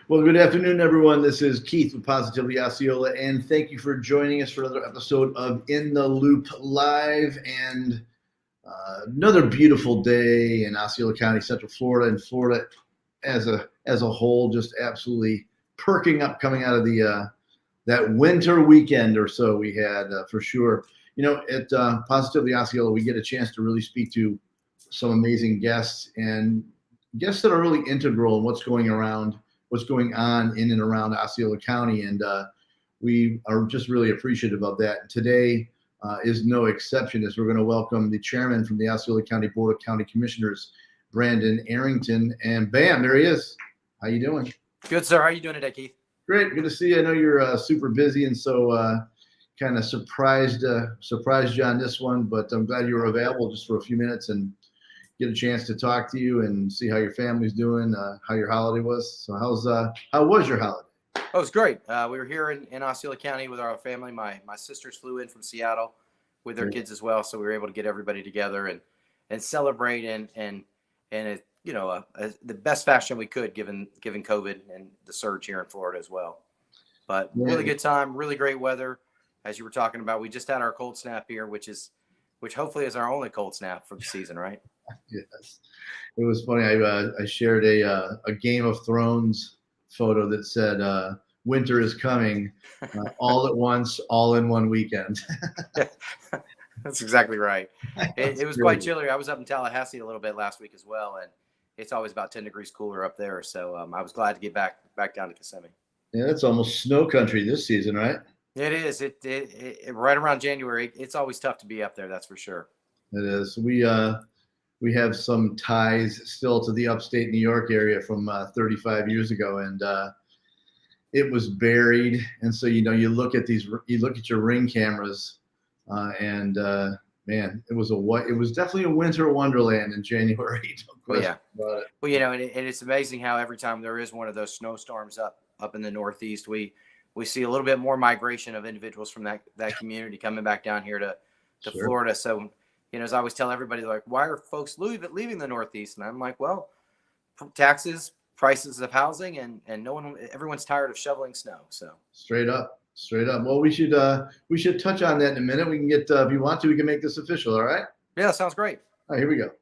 Well, good afternoon, everyone. This is Keith with Positively Osceola, and thank you for joining us for another episode of In the Loop Live. And another beautiful day in Osceola County, Central Florida, and Florida as a whole, just absolutely perking up coming out of the that winter weekend or so we had for sure. At Positively Osceola, we get a chance to really speak to some amazing guests and guests that are really integral in what's going on in and around Osceola County. And we are just really appreciative of that. And today is no exception, as we're going to welcome the chairman from the Osceola County Board of County Commissioners, Brandon Arrington. And bam, there he is. How you doing? Good, sir. How are you doing today, Keith? Great. Good to see you. I know you're super busy, and so kind of surprised you on this one, but I'm glad you were available just for a few minutes and get a chance to talk to you and see how your family's doing, how your holiday was. So how was your holiday? Oh, it was great. We were here in Osceola County with our family. My sisters flew in from Seattle with their kids as well, so we were able to get everybody together and celebrate and the best fashion we could given COVID and the surge here in Florida as well. But really good time, really great weather. As you were talking about, we just had our cold snap here, which hopefully is our only cold snap for the season, right? Yes, it was funny. I shared a Game of Thrones photo that said "Winter is coming, all at once, all in one weekend." That's exactly right. It was quite chilly. I was up in Tallahassee a little bit last week as well, and it's always about 10 degrees cooler up there. So I was glad to get back down to Kissimmee. Yeah, it's almost snow country this season, right? It is. It right around January. It's always tough to be up there. That's for sure. It is. We have some ties still to the upstate New York area from 35 years ago, and it was buried. And so you look at your Ring cameras, and man, it was definitely a winter wonderland in January. Well, yeah. Well, and it's amazing how every time there is one of those snowstorms up in the Northeast, we see a little bit more migration of individuals from that community coming back down here to Sure. Florida. So, as I always tell everybody, like, why are folks leaving the Northeast? And I'm like, well, taxes, prices of housing, and everyone's tired of shoveling snow. So straight up. Well, we should touch on that in a minute. We can get if you want to, we can make this official. All right? Yeah, that sounds great. All right, here we go.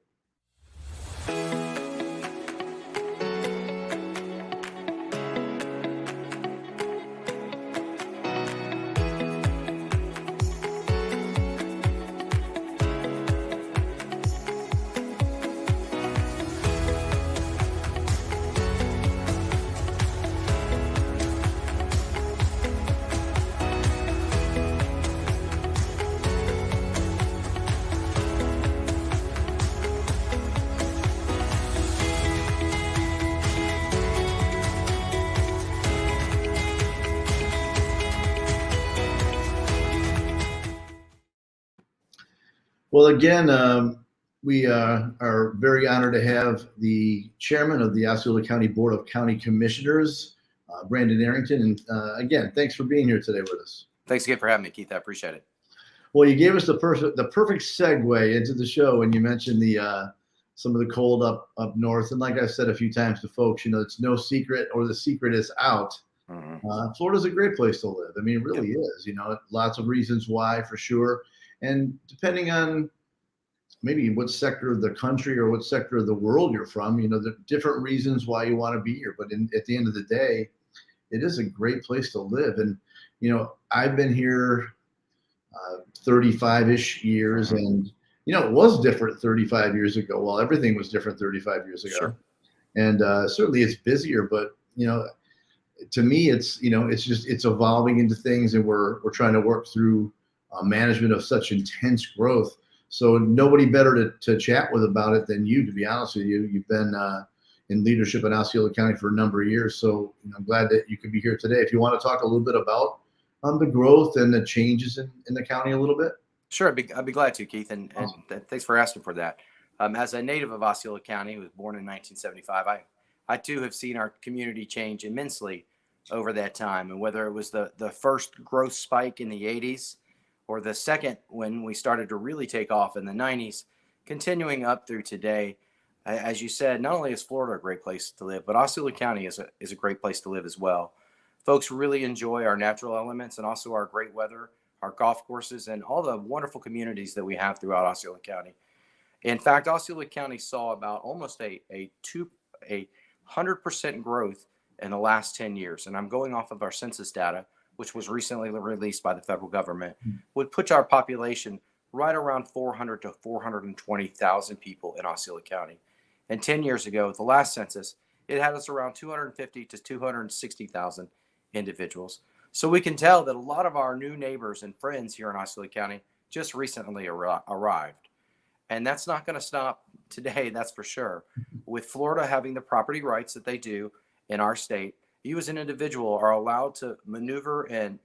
Well, again, we are very honored to have the chairman of the Osceola County Board of County Commissioners, Brandon Arrington. And again, thanks for being here today with us. Thanks again for having me, Keith. I appreciate it. Well, you gave us the perfect segue into the show when you mentioned some of the cold up north. And like I've said a few times to folks, it's no secret, or the secret is out. Mm-hmm. Florida's a great place to live. I mean, it really is. Lots of reasons why, for sure. And depending on maybe what sector of the country or what sector of the world you're from, there are different reasons why you want to be here. But at the end of the day, it is a great place to live. And, I've been here 35-ish years, and, it was different 35 years ago. Well, everything was different 35 years ago. Sure. And certainly it's busier, but, to me, it's evolving into things, and we're trying to work through management of such intense growth. So nobody better to chat with about it than you, to be honest with you. You've been in leadership in Osceola County for a number of years. So I'm glad that you could be here today. If you want to talk a little bit about the growth and the changes in the county a little bit. Sure, I'd be glad to, Keith. And thanks for asking for that. As a native of Osceola County, who was born in 1975, I too have seen our community change immensely over that time. And whether it was the first growth spike in the 80s, or the second when we started to really take off in the 90s, continuing up through today, As you said, not only is Florida a great place to live, but Osceola County is a great place to live as well. Folks really enjoy our natural elements and also our great weather, our golf courses, and all the wonderful communities that we have throughout Osceola County. In fact, Osceola County saw about almost a 100% growth in the last 10 years. And I'm going off of our census data, which was recently released by the federal government, would put our population right around 400 to 420,000 people in Osceola County. And 10 years ago, the last census, it had us around 250 to 260,000 individuals. So we can tell that a lot of our new neighbors and friends here in Osceola County just recently arrived. And that's not going to stop today, that's for sure. With Florida having the property rights that they do in our state, you as an individual are allowed to maneuver and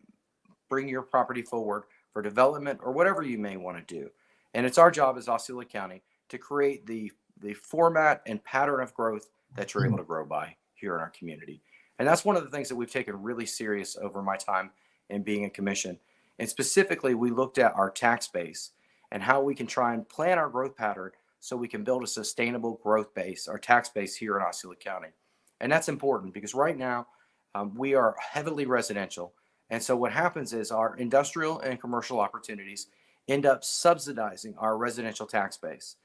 bring your property forward for development or whatever you may want to do. And it's our job as Osceola County to create the format and pattern of growth that you're able to grow by here in our community. And that's one of the things that we've taken really serious over my time in being in commission. And specifically, we looked at our tax base and how we can try and plan our growth pattern so we can build a sustainable growth base, our tax base here in Osceola County. And that's important because right now we are heavily residential. And so what happens is our industrial and commercial opportunities end up subsidizing our residential tax base.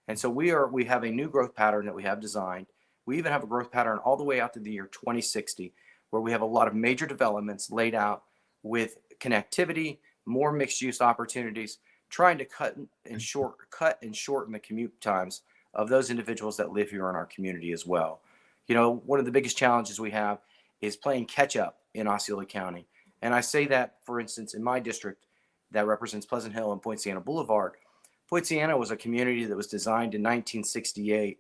And so we have a new growth pattern that we have designed. We even have a growth pattern all the way out to the year 2060, where we have a lot of major developments laid out with connectivity, more mixed use opportunities, trying to cut and shorten the commute times of those individuals that live here in our community as well. You know, one of the biggest challenges we have is playing catch up in Osceola County. And I say that, for instance, in my district that represents Pleasant Hill and Poinciana Boulevard. Poinciana was a community that was designed in 1968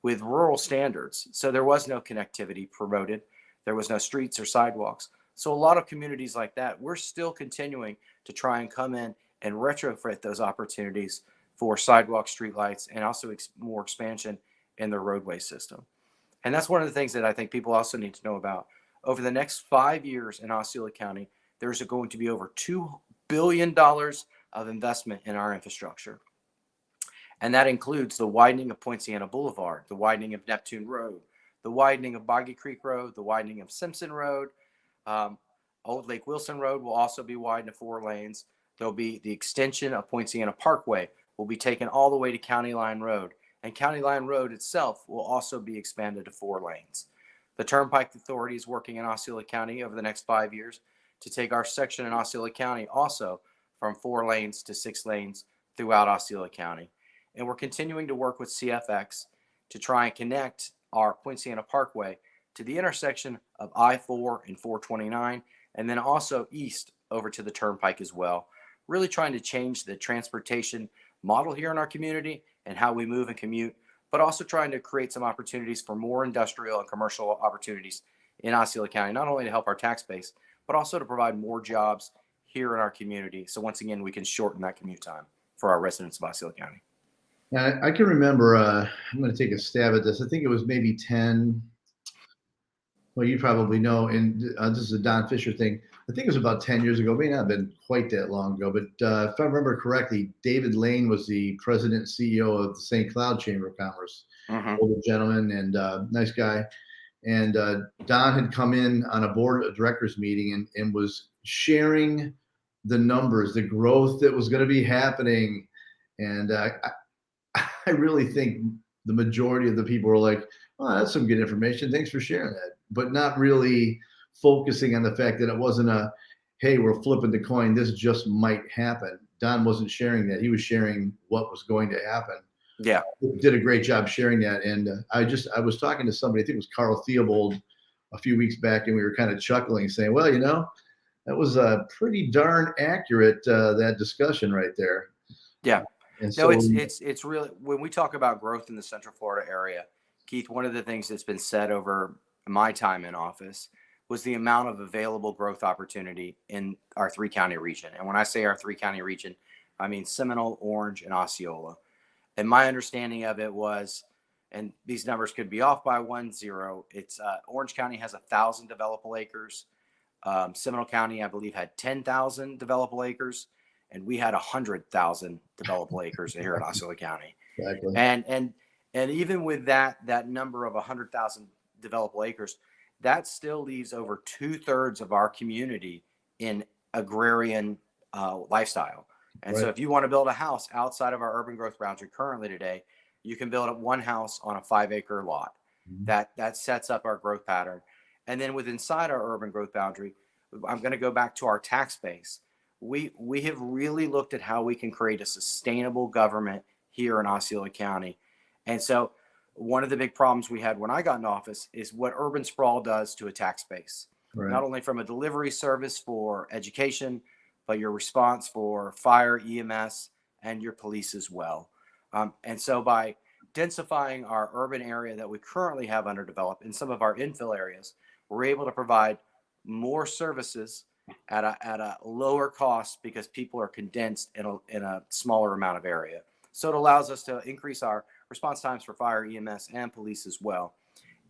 with rural standards. So there was no connectivity promoted. There was no streets or sidewalks. So a lot of communities like that, we're still continuing to try and come in and retrofit those opportunities for sidewalk, streetlights, and also more expansion in the roadway system. And that's one of the things that I think people also need to know about. Over the next 5 years in Osceola County, there's going to be over $2 billion of investment in our infrastructure. And that includes the widening of Poinciana Boulevard, the widening of Neptune Road, the widening of Boggy Creek Road, the widening of Simpson Road. Old Lake Wilson Road will also be widened to 4 lanes. There'll be the extension of Poinciana Parkway will be taken all the way to County Line Road. And County Line Road itself will also be expanded to 4 lanes. The Turnpike Authority is working in Osceola County over the next 5 years to take our section in Osceola County also from 4 lanes to 6 lanes throughout Osceola County. And we're continuing to work with CFX to try and connect our Poinciana Parkway to the intersection of I-4 and 429, and then also east over to the Turnpike as well. Really trying to change the transportation model here in our community and how we move and commute, but also trying to create some opportunities for more industrial and commercial opportunities in Osceola County, not only to help our tax base, but also to provide more jobs here in our community. So once again, we can shorten that commute time for our residents of Osceola County. Yeah, I can remember, I'm going to take a stab at this. I think it was maybe 10. Well, you probably know, and this is a Don Fisher thing. I think it was about 10 years ago. It may not have been quite that long ago, but if I remember correctly, David Lane was the president and CEO of the St. Cloud Chamber of Commerce. Older gentleman and nice guy. And Don had come in on a board of directors meeting and was sharing the numbers, the growth that was going to be happening. And I really think the majority of the people were like, oh, that's some good information. Thanks for sharing that. But not really focusing on the fact that it wasn't a, hey, we're flipping the coin. This just might happen. Don wasn't sharing that. He was sharing what was going to happen. Yeah. Did a great job sharing that. And I was talking to somebody, I think it was Carl Theobald a few weeks back, and we were kind of chuckling saying, well, you know, that was pretty darn accurate, that discussion right there. Yeah. And No, so, it's really, when we talk about growth in the Central Florida area, Keith, one of the things that's been said over my time in office was the amount of available growth opportunity in our 3-county region. And when I say our 3-county region, I mean Seminole, Orange, and Osceola. And my understanding of it was, and these numbers could be off by 1-0, it's Orange County has 1,000 developable acres. Seminole County, I believe, had 10,000 developable acres, and we had 100,000 developable acres here in Osceola County. exactly. And And even with that number of 100,000 developable acres, that still leaves over 2/3 of our community in agrarian lifestyle. And so Right. if you want to build a house outside of our urban growth boundary currently today, you can build one house on a 5-acre lot. Mhm. That sets up our growth pattern. And then with inside our urban growth boundary, I'm going to go back to our tax base. We have really looked at how we can create a sustainable government here in Osceola County. And so one of the big problems we had when I got in office is what urban sprawl does to a tax base, Right. not only from a delivery service for education, but your response for fire, EMS, and your police as well. And so by densifying our urban area that we currently have underdeveloped in some of our infill areas, we're able to provide more services at a lower cost because people are condensed in a smaller amount of area. So it allows us to increase our response times for fire, EMS, and police as well.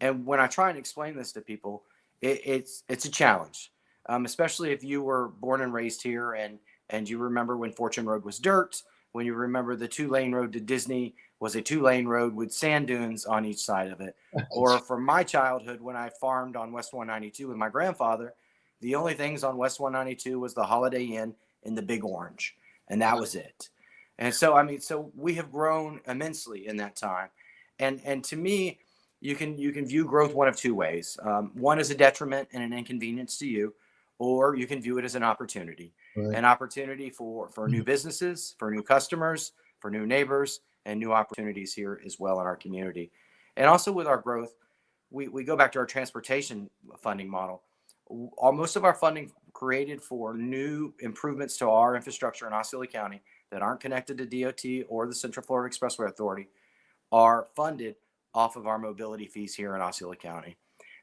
And when I try and explain this to people, it's a challenge, especially if you were born and raised here and you remember when Fortune Road was dirt, when you remember the 2-lane road to Disney was a 2-lane road with sand dunes on each side of it. Or from my childhood, when I farmed on West 192 with my grandfather, the only things on West 192 was the Holiday Inn and the Big Orange, and that was it. And so, I mean, so we have grown immensely in that time. And to me, you can view growth one of two ways. One is a detriment and an inconvenience to you, or you can view it as Right. an opportunity for new businesses, for new customers, for new neighbors, and new opportunities here as well in our community. And also with our growth, we go back to our transportation funding model. Most of our funding created for new improvements to our infrastructure in Osceola County that aren't connected to DOT or the Central Florida Expressway Authority are funded off of our mobility fees here in Osceola County.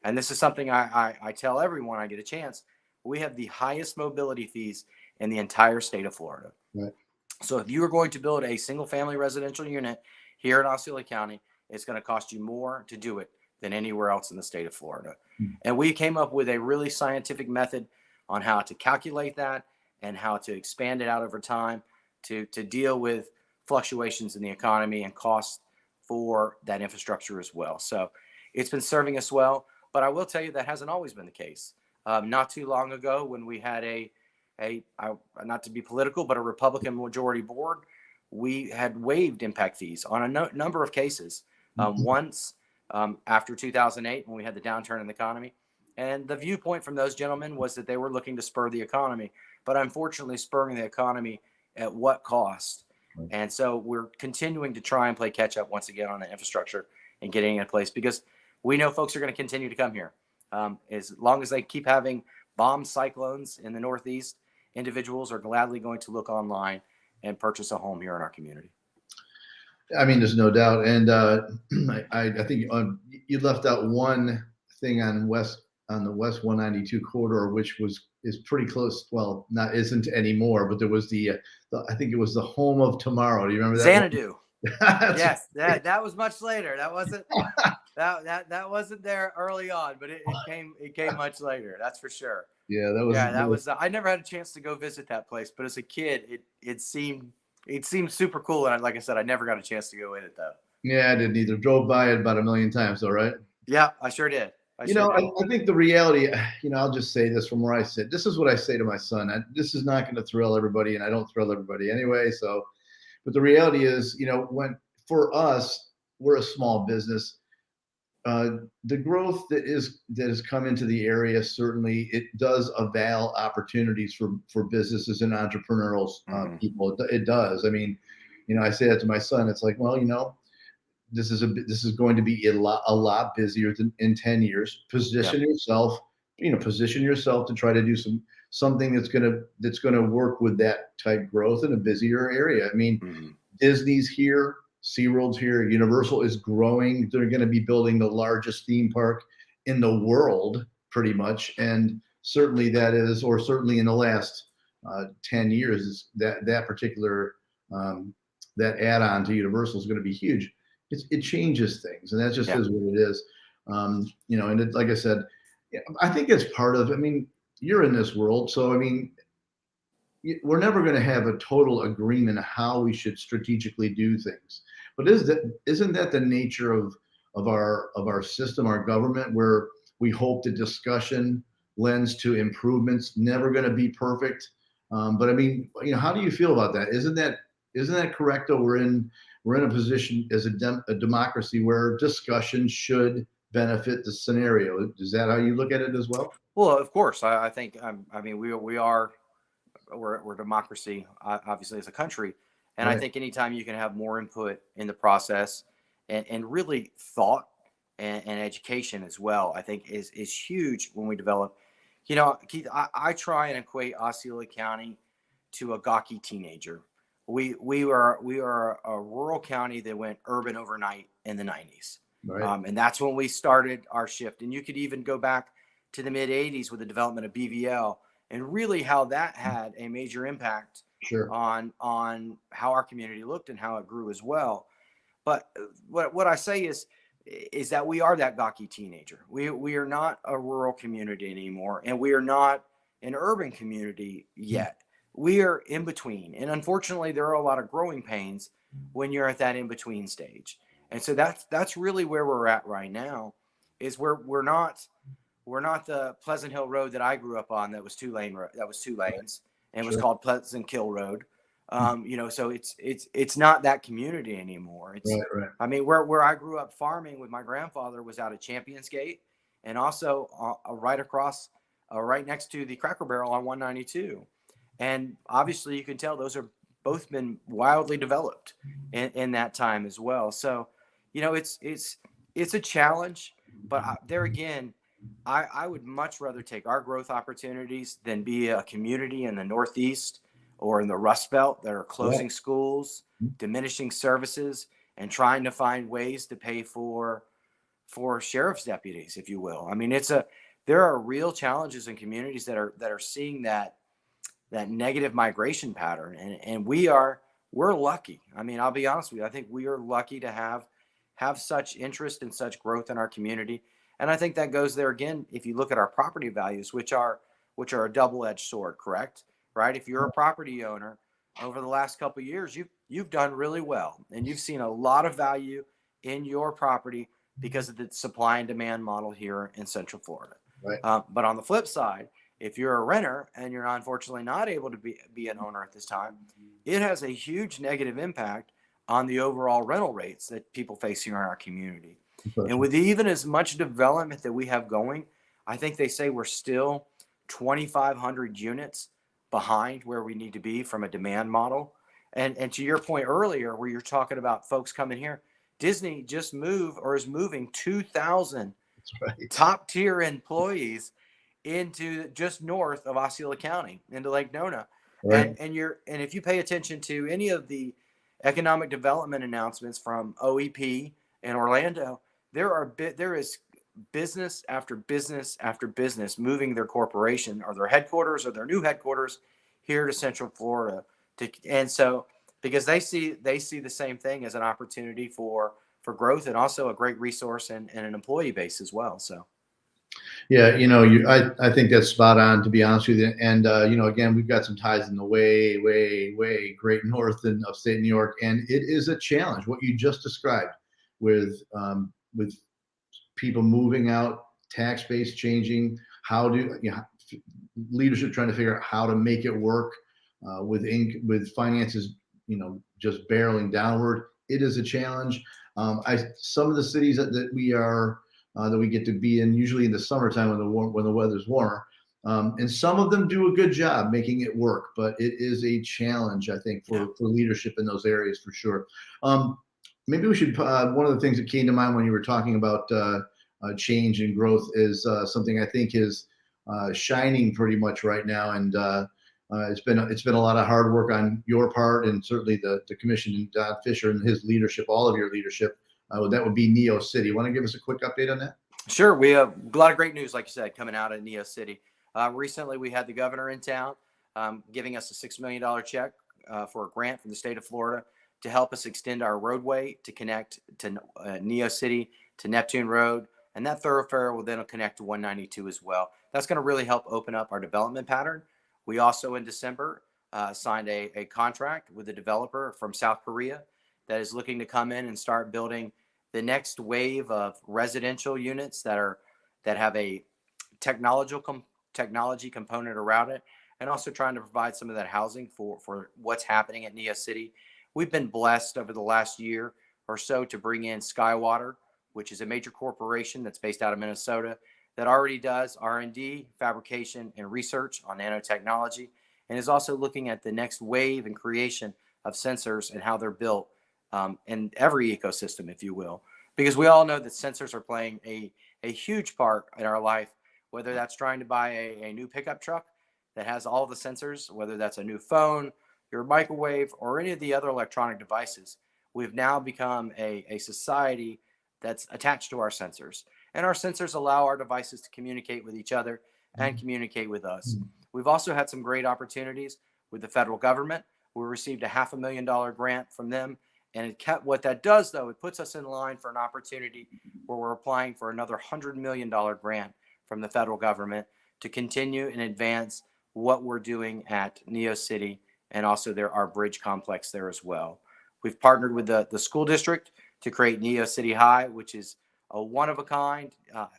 And this is something I tell everyone I get a chance. We have the highest mobility fees in the entire state of Florida. Right. So if you are going to build a single family residential unit here in Osceola County, it's going to cost you more to do it than anywhere else in the state of Florida. Mm. And we came up with a really scientific method on how to calculate that and how to expand it out over time to deal with fluctuations in the economy and costs for that infrastructure as well. So it's been serving us well, but I will tell you that hasn't always been the case. Not too long ago, when we had not to be political, but a Republican majority board, we had waived impact fees on a number of cases. Once after 2008, when we had the downturn in the economy, and the viewpoint from those gentlemen was that they were looking to spur the economy, but unfortunately, spurring the economy at what cost? And so we're continuing to try and play catch up once again on the infrastructure and getting it in place because we know folks are going to continue to come here. As long as they keep having bomb cyclones in the Northeast, individuals are gladly going to look online and purchase a home here in our community. I mean, there's no doubt. And I think you left out one thing on the West 192 corridor, which is pretty close. Well, isn't anymore, but there was I think it was the home of tomorrow. Do you remember that? Xanadu. Yes, that was much later. That wasn't that wasn't there early on, but it came much later. That's for sure. Yeah, that was. I never had a chance to go visit that place, but as a kid, it seemed super cool. And like I said, I never got a chance to go in it though. Yeah, I didn't either. Drove by it about 1 million times, though, right? Yeah, I sure did. I think the reality, I'll just say this from where I sit. This is what I say to my son. This is not going to thrill everybody, and I don't thrill everybody anyway. So, but the reality is, when for us, we're a small business. The growth that has come into the area, certainly it does avail opportunities for businesses and entrepreneurial people. It does. I mean, I say that to my son. It's like, well, this is going to be a lot busier than in 10 years. Position yourself to try to do something that's going to work with that type growth in a busier area. I mean, Disney's here, SeaWorld's here, Universal is growing. They're going to be building the largest theme park in the world, pretty much, and certainly in the last 10 years, is that particular that add-on to Universal is going to be huge. It changes things, and that just is what it is. And like I said, I think it's part of. I mean, you're in this world, so I mean, we're never going to have a total agreement on how we should strategically do things. But isn't that the nature of our system, our government, where we hope the discussion lends to improvements? Never going to be perfect, but I mean, how do you feel about that? Isn't that correct? Though we're in a position as a democracy where discussion should benefit the scenario. Is that how you look at it as well? Well, of course, I think I mean we're a democracy, obviously, as a country, and I Right. think anytime you can have more input in the process and really thought and education as well, I think is huge when we develop. Keith, I try and equate Osceola County to a gawky teenager. We are a rural county that went urban overnight in the 90s. Right. And that's when we started our shift. And you could even go back to the mid 80s with the development of BVL, and really how that had a major impact Sure. on how our community looked and how it grew as well. But what I say is that we are that gawky teenager. We are not a rural community anymore, and we are not an urban community yet. We are in between, and unfortunately, there are a lot of growing pains when you're at that in between stage. And so that's really where we're at right now. Is we're not the Pleasant Hill Road that I grew up on that was that was 2 lanes and was Sure. called Pleasant Kill Road. So it's not that community anymore. Right. Right. I mean, where I grew up farming with my grandfather was out of Champions Gate, and also right across, right next to the Cracker Barrel on 192. And obviously, you can tell those are both been wildly developed in that time as well. So, it's a challenge, but there again, I would much rather take our growth opportunities than be a community in the Northeast or in the Rust Belt that are Right. closing schools, diminishing services, and trying to find ways to pay for sheriff's deputies, if you will. I mean, there are real challenges in communities that are seeing that negative migration pattern, and we're lucky. I mean, I'll be honest with you. I think we are lucky to have such interest and such growth in our community. And I think that goes there again. If you look at our property values, which are a double-edged sword, correct? Right? If you're a property owner, over the last couple of years, you've done really well, and you've seen a lot of value in your property because of the supply and demand model here in Central Florida. Right. But on the flip side, if you're a renter and you're unfortunately not able to be an owner at this time, it has a huge negative impact on the overall rental rates that people face here in our community. And with even as much development that we have going, I think they say we're still 2,500 units behind where we need to be from a demand model. And to your point earlier, where you're talking about folks coming here, Disney just moved or is moving 2,000 That's right. top tier employees into just north of Osceola County into Lake Nona. Right. And if you pay attention to any of the economic development announcements from OEP in Orlando, there is business after business after business moving their corporation or their headquarters or their new headquarters here to Central Florida and so because they see the same thing as an opportunity for growth and also a great resource and an employee base as well. So Yeah, I think that's spot on, to be honest with you. And again, we've got some ties in the way, way, way great north in upstate New York, and it is a challenge. What you just described with people moving out, tax base changing, how do leadership trying to figure out how to make it work with finances, just barreling downward. It is a challenge. Some of the cities that we get to be in, usually in the summertime when the weather's warmer. And some of them do a good job making it work, but it is a challenge, I think, for leadership in those areas for sure. Maybe we should, one of the things that came to mind when you were talking about change and growth is something I think is shining pretty much right now. And it's been a lot of hard work on your part, and certainly the commission and Don Fisher and his leadership, all of your leadership. That would be Neo City. Want to give us a quick update on that? Sure. We have a lot of great news, like you said, coming out of Neo City. Recently, we had the governor in town giving us a $6 million check for a grant from the state of Florida to help us extend our roadway to connect to Neo City to Neptune Road. And that thoroughfare will then connect to 192 as well. That's going to really help open up our development pattern. We also, in December, signed a contract with a developer from South Korea. that is looking to come in and start building the next wave of residential units that have a technology component around it, and also trying to provide some of that housing for what's happening at Neo City. We've been blessed over the last year or so to bring in Skywater, which is a major corporation that's based out of Minnesota that already does R&D, fabrication, and research on nanotechnology, and is also looking at the next wave and creation of sensors and how they're built in every ecosystem, if you will. Because we all know that sensors are playing a huge part in our life, whether that's trying to buy a new pickup truck that has all the sensors, whether that's a new phone, your microwave, or any of the other electronic devices. We've now become a society that's attached to our sensors. And our sensors allow our devices to communicate with each other and communicate with us. We've also had some great opportunities with the federal government. We received a $500,000 grant from them. And what that does, though, it puts us in line for an opportunity where we're applying for another $100 million grant from the federal government to continue and advance what we're doing at Neo City, and also our bridge complex there as well. We've partnered with the school district to create Neo City High, which is a one-of-a-kind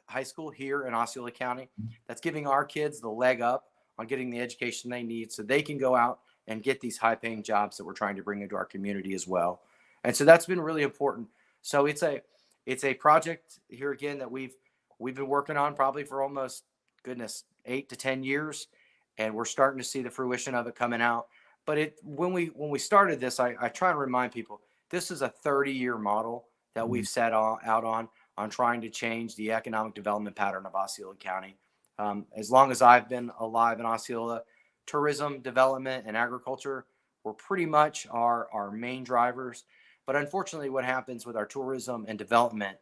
high school here in Osceola County that's giving our kids the leg up on getting the education they need so they can go out and get these high-paying jobs that we're trying to bring into our community as well. And so that's been really important. So it's a project here again that we've been working on probably for almost, 8 to 10 years, and we're starting to see the fruition of it coming out. But when we started this, I try to remind people this is a 30-year model that we've set out on trying to change the economic development pattern of Osceola County. As long as I've been alive in Osceola, tourism, development, and agriculture were pretty much our main drivers. But unfortunately, what happens with our tourism and development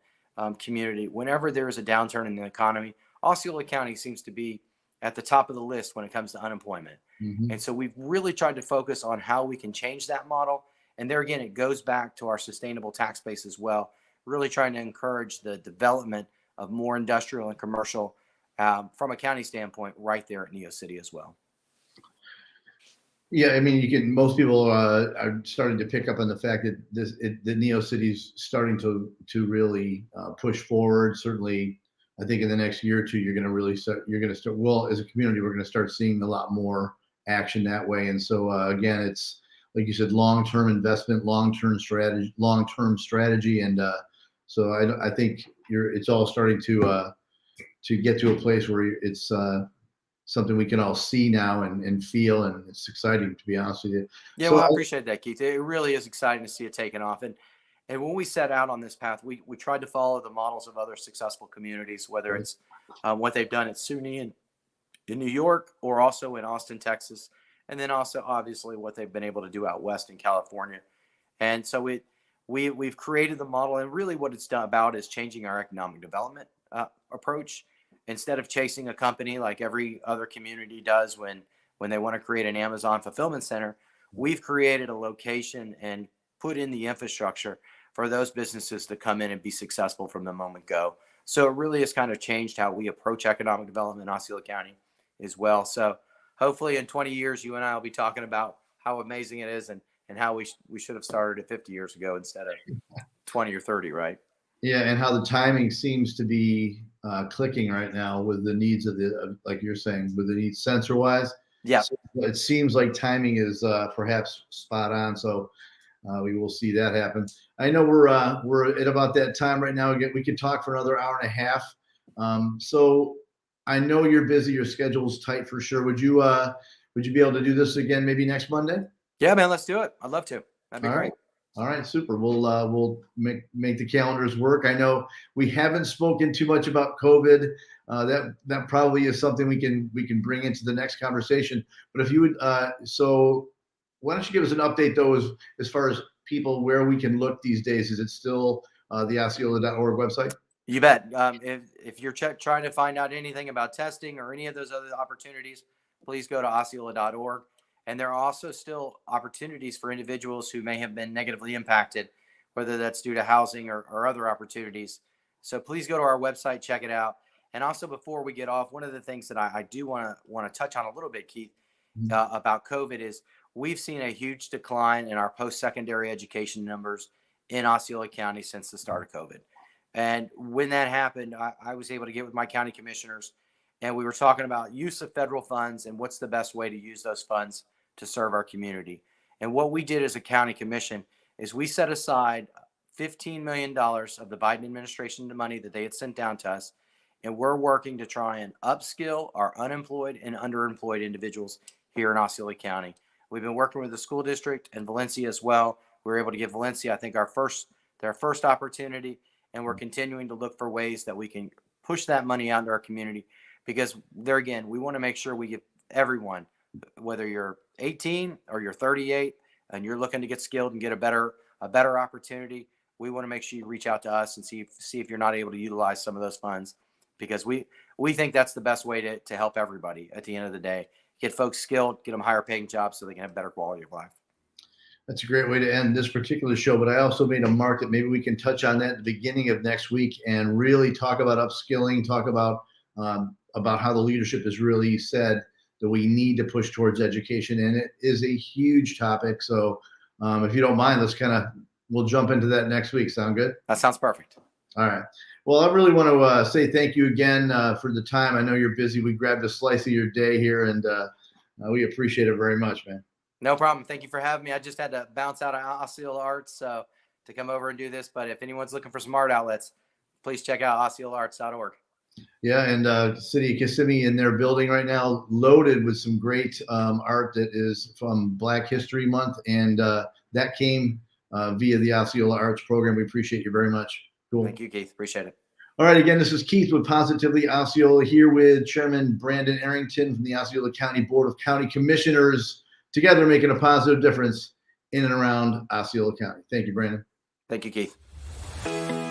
community, whenever there is a downturn in the economy, Osceola County seems to be at the top of the list when it comes to unemployment. And so we've really tried to focus on how we can change that model. And there again, it goes back to our sustainable tax base as well, really trying to encourage the development of more industrial and commercial from a county standpoint right there at Neo City as well. Yeah, I mean, most people are starting to pick up on the fact that the Neo City's starting to really push forward. Certainly, I think in the next year or two, you're going to start. Well, as a community, we're going to start seeing a lot more action that way. And so again, it's like you said, long-term investment, long-term strategy, and so I think it's all starting to get to a place where it's something we can all see now and feel, and it's exciting, to be honest with you. Yeah, So well, I appreciate that, Keith. It really is exciting to see it taking off. And when we set out on this path, we tried to follow the models of other successful communities, whether it's what they've done at SUNY in New York, or also in Austin, Texas, and then also obviously what they've been able to do out west in California. And so we've created the model, and really what it's about is changing our economic development approach. Instead of chasing a company like every other community does when they want to create an Amazon fulfillment center, we've created a location and put in the infrastructure for those businesses to come in and be successful from the moment go. So it really has kind of changed how we approach economic development in Osceola County as well. So hopefully in 20 years, you and I will be talking about how amazing it is and how we should have started it 50 years ago instead of 20 or 30, right? yeah, and how the timing seems to be clicking right now with the needs of like you're saying, with the needs sensor wise. Yeah. So it seems like timing is perhaps spot on. So we will see that happen. I know we're at about that time right now. Again, we could talk for another hour and a half. So I know you're busy. Your schedule's tight for sure. Would you be able to do this again maybe next Monday? Yeah, man, let's do it. I'd love to. That'd be great. All right, super. We'll make the calendars work. I know we haven't spoken too much about COVID. That probably is something we can bring into the next conversation. But if you would, so why don't you give us an update though, as far as people where we can look these days? Is it still the Osceola.org website? You bet. If you're trying to find out anything about testing or any of those other opportunities, please go to Osceola.org. And there are also still opportunities for individuals who may have been negatively impacted, whether that's due to housing or other opportunities. So please go to our website, check it out. And also, before we get off, one of the things that I do want to touch on a little bit, Keith, about COVID is we've seen a huge decline in our post-secondary education numbers in Osceola County since the start of COVID. And when that happened, I was able to get with my county commissioners, and we were talking about use of federal funds and what's the best way to use those funds to serve our community. And what we did as a county commission is we set aside $15 million of the Biden administration money that they had sent down to us, and we're working to try and upskill our unemployed and underemployed individuals here in Osceola County. We've been working with the school district and Valencia as well. We were able to give Valencia, I think, their first opportunity, and we're continuing to look for ways that we can push that money out into our community, because there again, we want to make sure we give everyone, whether you're 18 or you're 38 and you're looking to get skilled and get a better opportunity, we want to make sure you reach out to us and see if you're not able to utilize some of those funds, because we think that's the best way to help everybody at the end of the day. Get folks skilled, get them higher paying jobs so they can have better quality of life. That's a great way to end this particular show, but I also made a mark that maybe we can touch on that at the beginning of next week and really talk about upskilling, talk about how the leadership has really said that we need to push towards education, and it is a huge topic. So if you don't mind, we'll jump into that next week. Sound good? That sounds perfect. All right. Well, I really want to say thank you again for the time. I know you're busy. We grabbed a slice of your day here, and we appreciate it very much, man. No problem. Thank you for having me. I just had to bounce out of Osceola Arts to come over and do this. But if anyone's looking for some art outlets, please check out osceolaarts.org. Yeah, and City of Kissimmee in their building right now, loaded with some great art that is from Black History Month, and that came via the Osceola Arts program. We appreciate you very much. Cool. Thank you, Keith. Appreciate it. All right, again, this is Keith with Positively Osceola, here with Chairman Brandon Arrington from the Osceola County Board of County Commissioners, together making a positive difference in and around Osceola County. Thank you, Brandon. Thank you, Keith.